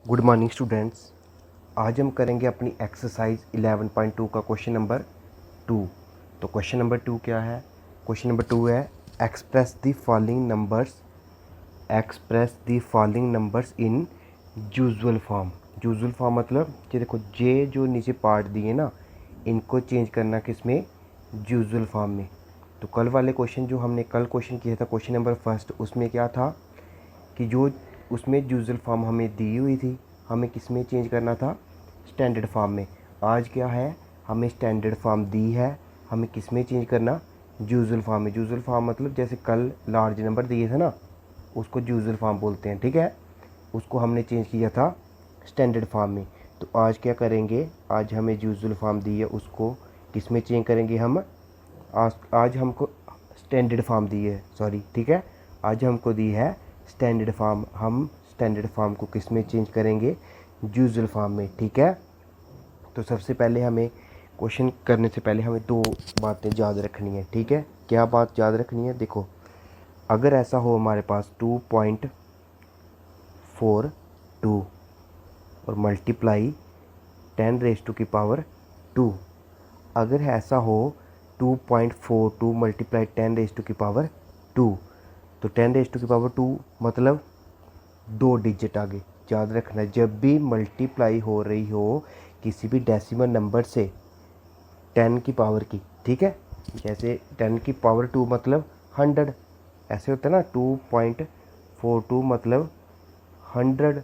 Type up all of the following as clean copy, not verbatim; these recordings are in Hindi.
Good morning students. आज हम करेंगे अपनी एक्सरसाइज 11.2 का क्वेश्चन नंबर 2। तो क्वेश्चन नंबर 2 क्या है? क्वेश्चन नंबर 2 है express the following numbers in usual form. Usual form मतलब ये देखो, जे जो नीचे पार्ट दिए ना, इनको चेंज करना किस में? यूजुअल फॉर्म में। तो कल वाले क्वेश्चन जो हमने कल क्वेश्चन किया था, क्वेश्चन नंबर फर्स्ट, उसमें क्या था कि जो उसमें यूजुअल फॉर्म हमें दी हुई थी, हमें किस में चेंज करना था? स्टैंडर्ड फॉर्म में। आज क्या है, हमें स्टैंडर्ड फॉर्म दी है, हमें किस में चेंज करना? यूजुअल फॉर्म में। यूजुअल फॉर्म मतलब जैसे कल लार्ज नंबर दिए थे ना, उसको यूजुअल फॉर्म बोलते हैं, ठीक है। उसको हमने चेंज किया था स्टैंडर्ड फॉर्म में। तो आज क्या करेंगे, आज हमें यूजुअल फॉर्म दी है, उसको किस में चेंज करेंगे हम? आज हमको स्टैंडर्ड फॉर्म दी है, सॉरी, ठीक है। आज हमको दी है स्टैंडर्ड फॉर्म, हम स्टैंडर्ड फॉर्म को किस में चेंज करेंगे? यूजुअल फॉर्म में, ठीक है। तो सबसे पहले हमें क्वेश्चन करने से पहले हमें दो बातें याद रखनी है, ठीक है। क्या बात याद रखनी है? देखो, अगर ऐसा हो हमारे पास 2.42 और मल्टीप्लाई 10⁻², अगर ऐसा हो 2.42 मल्टीप्लाई 10⁻², तो 10⁻² मतलब 2 डिजिट आगे। याद रखना, जब भी मल्टीप्लाई हो रही हो किसी भी डेसिमल नंबर से 10 की पावर की, ठीक है। जैसे 10⁻² मतलब 100, ऐसे होता है ना। 2.42 मतलब 100,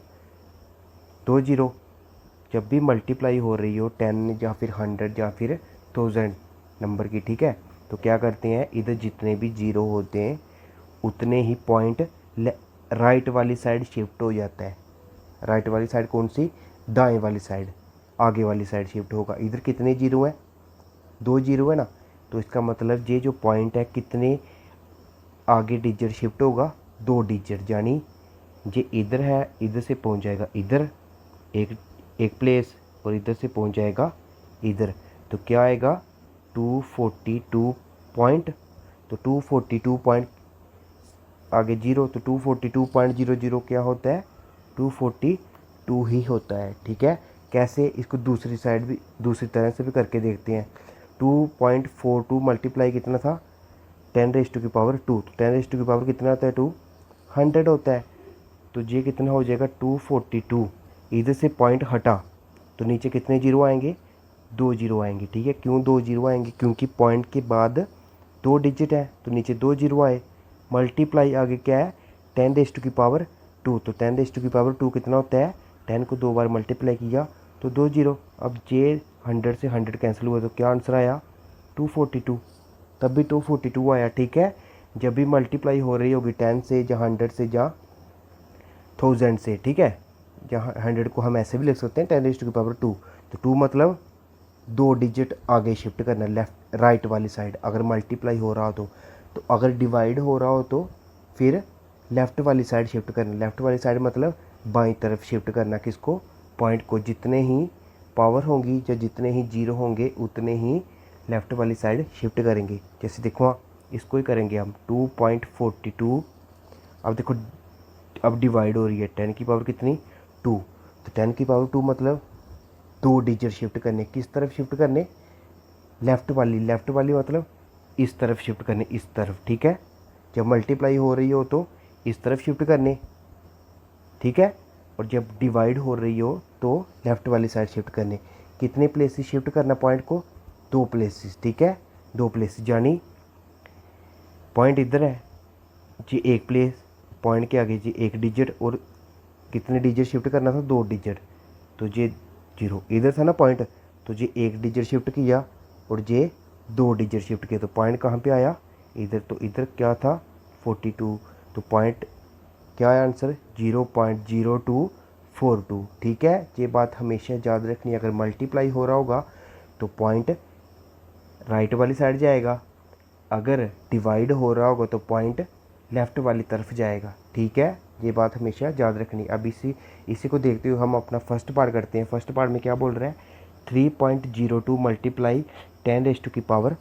2 जीरो। जब भी मल्टीप्लाई हो रही हो 10 या फिर 100 या फिर 1000 नंबर की, ठीक है, तो क्या करते हैं, इधर जितने भी जीरो होते हैं उतने ही पॉइंट राइट वाली साइड शिफ्ट हो जाता है। राइट वाली साइड कौन सी? दाएं वाली साइड, आगे वाली साइड शिफ्ट होगा। इधर कितने जीरो है? 2 जीरो है ना। तो इसका मतलब ये जो पॉइंट है कितने आगे डिजिट शिफ्ट होगा? 2 डिजिट। यानी ये इधर है, इधर से पहुंच जाएगा इधर एक एक प्लेस, और इधर से पहुंच जाएगा इधर। तो क्या आएगा? 242 पॉइंट। तो 242 पॉइंट आगे जीरो, तो 242.00 क्या होता है? 242 ही होता है, ठीक है। कैसे? इसको दूसरी साइड भी, दूसरी तरह से भी करके देखते हैं। 2.42 मल्टीप्लाई कितना था? 10⁻²। तो 10⁻² कितना होता है? 200 होता है। तो ये कितना हो जाएगा? 242। इधर से पॉइंट हटा तो नीचे कितने जीरो आएंगे? 2 जीरो आएंगे, ठीक है। क्यों 2 जीरो आएंगे? क्योंकि पॉइंट के बाद 2 डिजिट है, तो नीचे 2 जीरो आए। मल्टीप्लाई आगे क्या है? 10⁻²। तो 10⁻² कितना होता है? 10 को 2 बार मल्टीप्लाई किया तो 2 जीरो। अब जे 100 से 100 कैंसिल हुआ तो क्या आंसर आया? 242। तब भी 242 आया, ठीक है। जब भी मल्टीप्लाई हो रही होगी 10 से या 100 से या 1000 से, ठीक है। जहाँ 100 को हम ऐसे भी लिख सकते हैं 10⁻²। तो 2 मतलब 2 डिजिट आगे शिफ्ट करना, लेफ्ट राइट वाली साइड, अगर मल्टीप्लाई हो रहा हो तो अगर डिवाइड हो रहा हो तो फिर लेफ़्ट वाली साइड शिफ्ट करना। लेफ़्ट वाली साइड मतलब बाईं तरफ शिफ्ट करना, किसको? पॉइंट को। जितने ही पावर होंगी या जितने ही जीरो होंगे उतने ही लेफ़्ट वाली साइड शिफ्ट करेंगे। जैसे देखो, इसको ही करेंगे हम 2.42। अब देखो, अब डिवाइड हो रही है 10 की पावर कितनी? 2। तो 10 की पावर 2 मतलब 2 डिजिट शिफ्ट करने। किस तरफ शिफ्ट करने? लेफ़्ट वाली। लेफ़्ट वाली मतलब इस तरफ शिफ्ट करने, इस तरफ, ठीक है। जब मल्टीप्लाई हो रही हो तो इस तरफ शिफ्ट करने, ठीक है। और जब डिवाइड हो रही हो तो लेफ़्ट वाली साइड शिफ्ट करने। कितने प्लेसेस शिफ्ट करना पॉइंट को? 2 प्लेसेस, ठीक है। 2 प्लेसेस, यानी पॉइंट इधर है जी, एक प्लेस, पॉइंट के आगे जी एक डिजिट, और कितने डिजिट शिफ्ट करना था? 2 डिजिट। तो ये जीरो इधर था ना पॉइंट, तो ये एक डिजिट शिफ्ट किया और ये 2 डिजिट शिफ्ट किया, तो पॉइंट कहाँ पे आया? इधर। तो इधर क्या था? 42। तो पॉइंट क्या है आंसर? 0.0242, ठीक है। ये बात हमेशा याद रखनी है, अगर मल्टीप्लाई हो रहा होगा तो पॉइंट राइट वाली साइड जाएगा, अगर डिवाइड हो रहा होगा तो पॉइंट लेफ़्ट वाली तरफ जाएगा, ठीक है। ये बात हमेशा याद रखनी। अब इसी को देखते हुए हम अपना फर्स्ट पार्ट करते हैं। फर्स्ट पार्ट में क्या बोल रहा है? 3.02 मल्टीप्लाई 10⁻⁻6।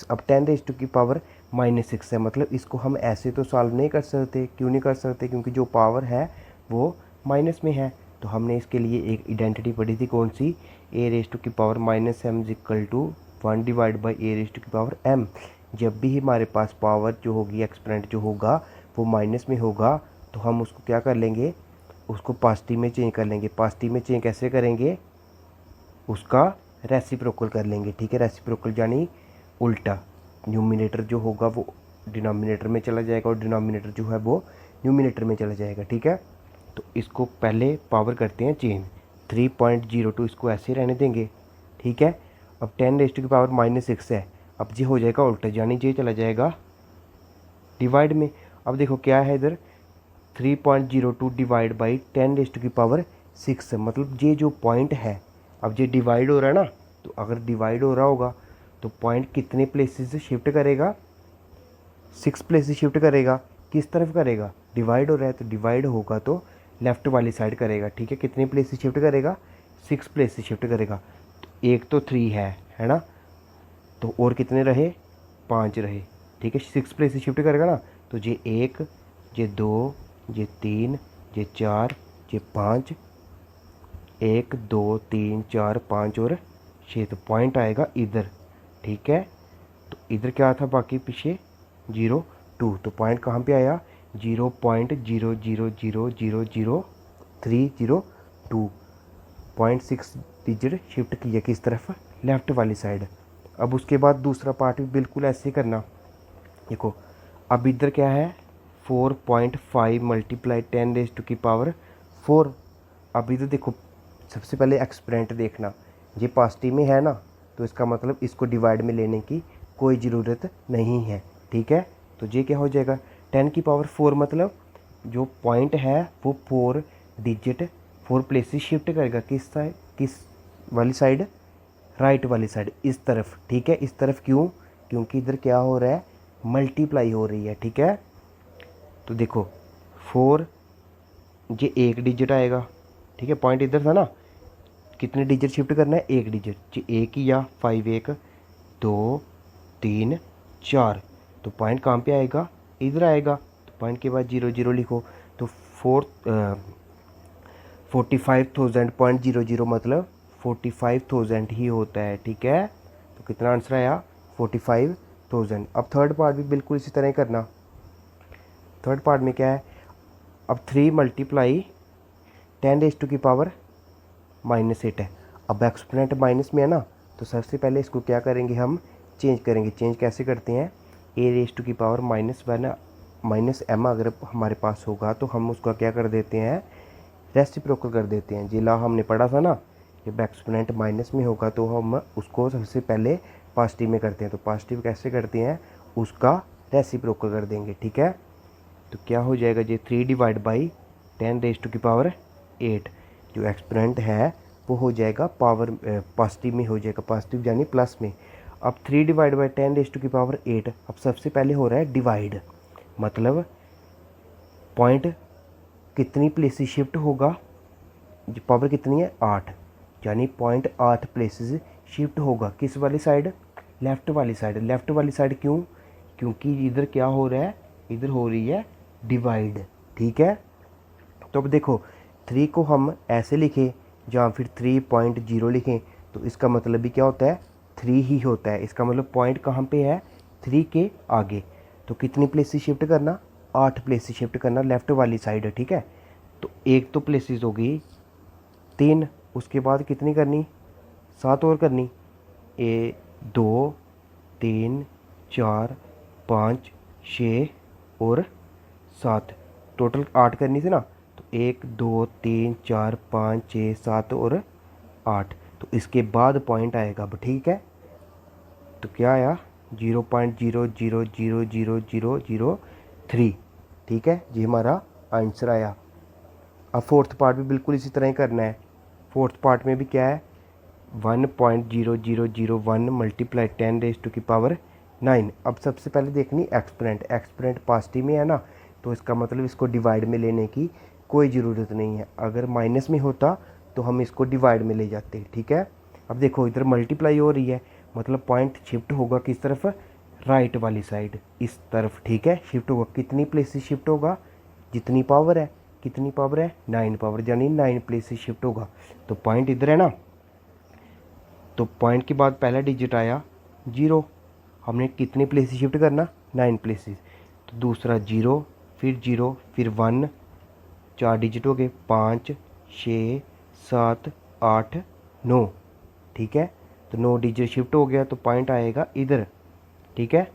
अब 10⁻⁻6 है, मतलब इसको हम ऐसे तो सॉल्व नहीं कर सकते। क्यों नहीं कर सकते? क्योंकि जो पावर है वो माइनस में है, तो हमने इसके लिए एक आइडेंटिटी पढ़ी थी, कौन सी, ए रेस टू की power minus M is equal to 1 divide by A raise to की पावर एम। जब भी हमारे पास पावर जो होगी, एक्सपोनेंट जो होगा वो माइनस में होगा, तो हम उसको क्या कर लेंगे, उसको पॉजिटिव में चेंज कर लेंगे। पॉजिटिव में चेंज कैसे करेंगे, उसका रेसिप्रोकल कर लेंगे, ठीक है। रेसिप्रोकल यानी उल्टा, न्यूमिनेटर जो होगा वो डिनोमिनेटर में चला जाएगा और डिनोमिनेटर जो है वो न्यूमिनेटर में चला जाएगा, ठीक है। तो इसको पहले पावर करते हैं चेंज, 3.02 इसको ऐसे रहने देंगे, ठीक है। अब 10 रेज़ टू की पावर -6 है, अब ये हो जाएगा उल्टा, यानी ये चला जाएगा डिवाइड में। अब देखो क्या है इधर, 3.02 डिवाइड बाई 10 रेज़ टू की पावर 6, मतलब ये जो पॉइंट है, अब ये डिवाइड हो रहा है ना, तो अगर डिवाइड हो रहा होगा तो पॉइंट कितने प्लेसेस से शिफ्ट करेगा, 6 प्लेसेस शिफ्ट करेगा। किस तरफ करेगा, डिवाइड हो रहा है तो डिवाइड होगा तो लेफ़्ट वाली साइड करेगा, ठीक है। कितने प्लेसेस शिफ्ट करेगा, 6 प्लेसेस शिफ्ट करेगा। तो एक तो 3 है ना, तो और कितने रहे, 5 रहे, ठीक है। 6 प्लेसेस शिफ्ट करेगा ना, तो ये 1, ये 2, ये 3, ये 4, ये 5, 1 2 3 4 5 और 6, तो पॉइंट आएगा इधर, ठीक है। तो इधर क्या था बाकी पीछे 0 2, तो पॉइंट कहाँ पे आया, 0.00000302, 0.6 डिजिट शिफ्ट किया किस तरफ, लेफ़्ट वाली साइड। अब उसके बाद दूसरा पार्ट भी बिल्कुल ऐसे ही करना। देखो अब इधर क्या है, 4.5 मल्टीप्लाई 10 रेज़ टू की पावर 4। अब इधर देखो सबसे पहले एक्सपोनेंट देखना, ये पॉजिटिव में है ना, तो इसका मतलब इसको डिवाइड में लेने की कोई ज़रूरत नहीं है, ठीक है। तो ये क्या हो जाएगा, 10 की पावर 4, मतलब जो पॉइंट है वो 4 डिजिट 4 प्लेसेस शिफ्ट करेगा, किस साइड, किस वाली साइड, राइट वाली साइड, इस तरफ, ठीक है। इस तरफ क्यों, क्योंकि इधर क्या हो रहा है, मल्टीप्लाई हो रही है, ठीक है। तो देखो 4, ये 1 डिजिट आएगा, ठीक है। पॉइंट इधर था ना, कितने डिजिट शिफ्ट करना है, 1 डिजिट, जी 1 ही या 5, 1 2 3 4, तो पॉइंट कहाँ पे आएगा, इधर आएगा। तो पॉइंट के बाद 0 0 लिखो, तो 45,000.00 मतलब 45,000 ही होता है, ठीक है। तो कितना आंसर आया, 45,000। अब थर्ड पार्ट भी बिल्कुल इसी तरह ही करना। थर्ड पार्ट में क्या है, अब 3 मल्टीप्लाई 10 रेज़ टू की पावर -8 है। अब एक्सपोनेंट माइनस में है ना, तो सबसे पहले इसको क्या करेंगे, हम चेंज करेंगे। चेंज कैसे करते हैं, ए रेज़ टू की पावर -1 अगर हमारे पास होगा तो हम उसका क्या कर देते हैं, रेसिप्रोकल कर देते हैं। जिला हमने पढ़ा था ना, जब एक्सपोनेंट माइनस में होगा तो हम उसको सबसे पहले पॉजिटिव में करते हैं। तो पॉजिटिव कैसे करते हैं, उसका रेसिप्रोकल कर देंगे, ठीक है। तो क्या हो जाएगा, ये 3 डिवाइड बाई 10 रेज़ टू की पावर 8, जो एक्सपोनेंट है वो हो जाएगा पावर पॉजिटिव में हो जाएगा, पॉजिटिव यानी प्लस में। अब 3 डिवाइड बाई 10 रेज़ टू की पावर 8, अब सबसे पहले हो रहा है डिवाइड, मतलब पॉइंट कितनी प्लेसेस शिफ्ट होगा, पावर कितनी है 8, यानी पॉइंट 8 प्लेसेस शिफ्ट होगा, किस वाली साइड, लेफ़्ट वाली साइड। लेफ़्ट वाली साइड क्यों, क्योंकि इधर क्या हो रहा है, इधर हो रही है डिवाइड, ठीक है। तो अब देखो 3 को हम ऐसे लिखें या फिर 3.0 लिखें, तो इसका मतलब भी क्या होता है, 3 ही होता है। इसका मतलब पॉइंट कहाँ पे है, 3 के आगे। तो कितनी प्लेसेस शिफ्ट करना, 8 प्लेसेस शिफ्ट करना लेफ़्ट वाली साइड, ठीक है। तो एक तो प्लेसेस होगी 3, उसके बाद कितनी करनी, 7 और करनी, 2 3 4 5 6 और 7, टोटल 8 करनी थी ना। तो 1 2 3 4 5 6 7 और 8, तो इसके बाद पॉइंट आएगा अब, ठीक है। तो क्या आया, 0.000003, ठीक है, ये हमारा आंसर आया। अब फोर्थ पार्ट भी बिल्कुल इसी तरह ही करना है। फोर्थ पार्ट में भी क्या है, 1.0001 मल्टीप्लाई 10 रेज़ टू की पावर 9। अब सबसे पहले देखनी एक्सपोनेंट, एक्सपोनेंट पॉजिटिव में है ना, तो इसका मतलब इसको डिवाइड में लेने की कोई ज़रूरत नहीं है। अगर माइनस में होता तो हम इसको डिवाइड में ले जाते, ठीक है। अब देखो इधर मल्टीप्लाई हो रही है, मतलब पॉइंट शिफ्ट होगा किस तरफ, राइट वाली साइड, इस तरफ, ठीक है। शिफ्ट होगा, कितनी प्लेसेस शिफ्ट होगा, जितनी पावर है, कितनी पावर है 9 पावर, यानी 9 प्लेसेस शिफ्ट होगा। तो पॉइंट इधर है ना, तो पॉइंट के बाद पहला डिजिट आया 0, हमने कितने प्लेसेस शिफ्ट करना 9 प्लेसेस। तो दूसरा 0 फिर 1, 4 डिजिट हो गए 5 6 7 8 9, ठीक है। तो 9 डिजिट शिफ्ट हो गया तो पॉइंट आएगा इधर, ठीक है।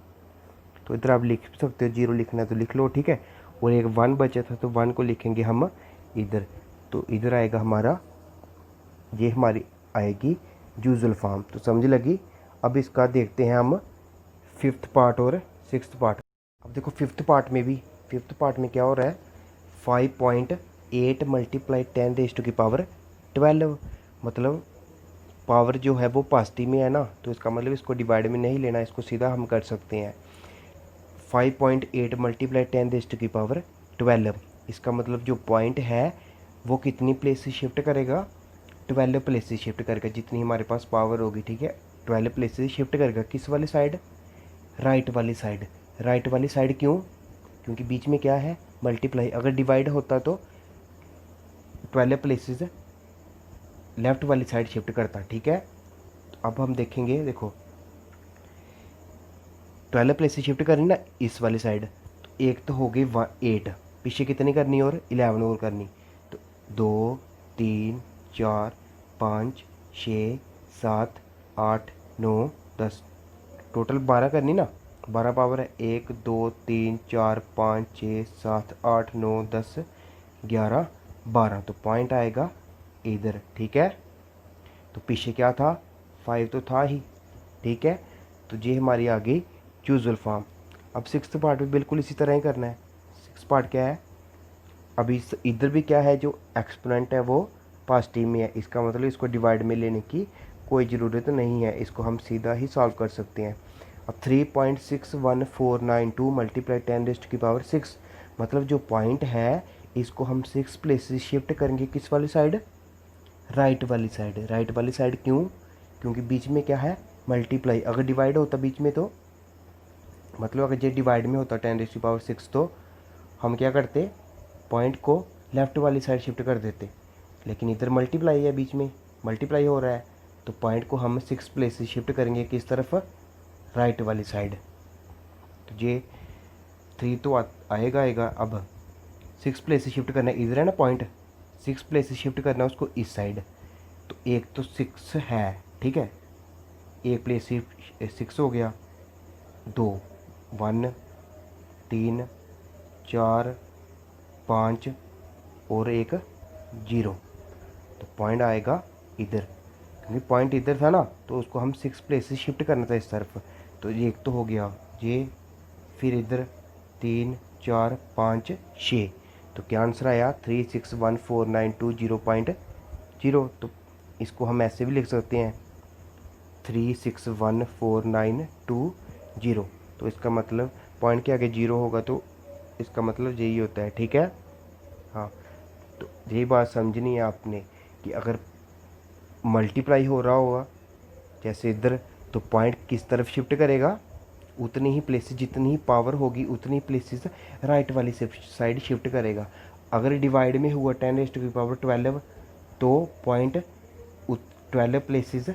तो इधर आप लिख सकते हो, 0 लिखना है तो लिख लो, ठीक है। और एक 1 बचा था तो 1 को लिखेंगे हम इधर, तो इधर आएगा हमारा, ये हमारी आएगी यूजुअल फॉर्म। तो समझ लगी। अब इसका देखते हैं हम 5th पार्ट और 6th पार्ट। अब देखो 5th पार्ट में क्या हो रहा है, 5.8 मल्टीप्लाई 10 रेज़ टू की पावर 12, मतलब पावर जो है वो पॉजिटिव में है ना, तो इसका मतलब इसको डिवाइड में नहीं लेना, इसको सीधा हम कर सकते हैं 5.8 मल्टीप्लाई 10 रेज़ टू की पावर 12। इसका मतलब जो पॉइंट है वो कितनी प्लेसेस शिफ्ट करेगा, 12 प्लेसेस शिफ्ट करेगा, जितनी हमारे पास पावर होगी, ठीक है। 12 प्लेसेस शिफ्ट करेगा किस वाली साइड, राइट वाली साइड। राइट वाली साइड क्यों, क्योंकि बीच में क्या है मल्टीप्लाई, अगर डिवाइड होता तो 12 प्लेसेस लेफ्ट वाली साइड शिफ्ट करता, ठीक है। तो अब हम देखेंगे, देखो 12 प्लेसेस शिफ्ट करनी ना इस वाली साइड, तो एक तो हो गई 8, पीछे कितनी करनी और 11 और करनी, तो 2 3 4 5 6 7 8 9 10, टोटल 12 करनी ना, 12 पावर है 1 2 3 4 5 6 7 8 9 10 11 12, तो पॉइंट आएगा इधर, ठीक है। तो पीछे क्या था 5 तो था ही, ठीक है। तो ये हमारी आ गई यूजुअल फॉर्म। अब 6th पार्ट भी बिल्कुल इसी तरह ही करना है। 6th पार्ट क्या है, अभी इधर भी क्या है, जो एक्सपोनेंट है वो पॉजिटिव में है, इसका मतलब इसको डिवाइड में लेने की कोई ज़रूरत नहीं है, इसको हम सीधा ही सॉल्व कर सकते हैं। अब 3.61492 मल्टीप्लाई 10 रेज़ टू की पावर 6, मतलब जो पॉइंट है इसको हम 6 प्लेसेस शिफ्ट करेंगे किस वाली साइड, राइट वाली साइड। राइट वाली साइड क्यों, क्योंकि बीच में क्या है मल्टीप्लाई, अगर डिवाइड होता बीच में तो मतलब अगर ये डिवाइड में होता 10 रेज़ टू की पावर 6 तो हम क्या करते, पॉइंट को लेफ़्ट वाली साइड शिफ्ट कर देते, लेकिन इधर मल्टीप्लाई है, बीच में मल्टीप्लाई हो रहा है, तो पॉइंट को हम 6 प्लेसेस शिफ्ट करेंगे किस तरफ, राइट वाली साइड। तो ये 3 तो आएगा। अब 6 प्लेसेस शिफ्ट करना है, इधर है ना पॉइंट, 6 प्लेसेस शिफ्ट करना है उसको इस साइड, तो एक तो 6 है, ठीक है, एक प्लेस 6 हो गया, 2 1 3 4 5 और एक 0, तो पॉइंट आएगा इधर, क्योंकि पॉइंट इधर था ना तो उसको हम 6 प्लेसेस शिफ्ट करना था इस तरफ, तो ये एक तो हो गया ये, फिर इधर 3 4 5 6, तो क्या आंसर आया 3614920.0। तो इसको हम ऐसे भी लिख सकते हैं 3614920, तो इसका मतलब पॉइंट के आगे 0 होगा तो इसका मतलब यही होता है, ठीक है। हाँ, तो यही बात समझनी है आपने कि अगर मल्टीप्लाई हो रहा होगा जैसे इधर, तो पॉइंट किस तरफ शिफ्ट करेगा, उतनी ही प्लेसेस, जितनी ही पावर होगी उतनी प्लेसेस राइट वाली साइड शिफ्ट करेगा। अगर डिवाइड में हुआ 10 रेज़ टू की पावर 12 तो पॉइंट 12 प्लेसेस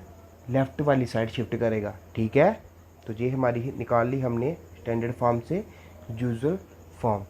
लेफ़्ट वाली साइड शिफ्ट करेगा, ठीक है। तो ये हमारी निकाल ली हमने स्टैंडर्ड फॉर्म से यूजुअल फॉर्म।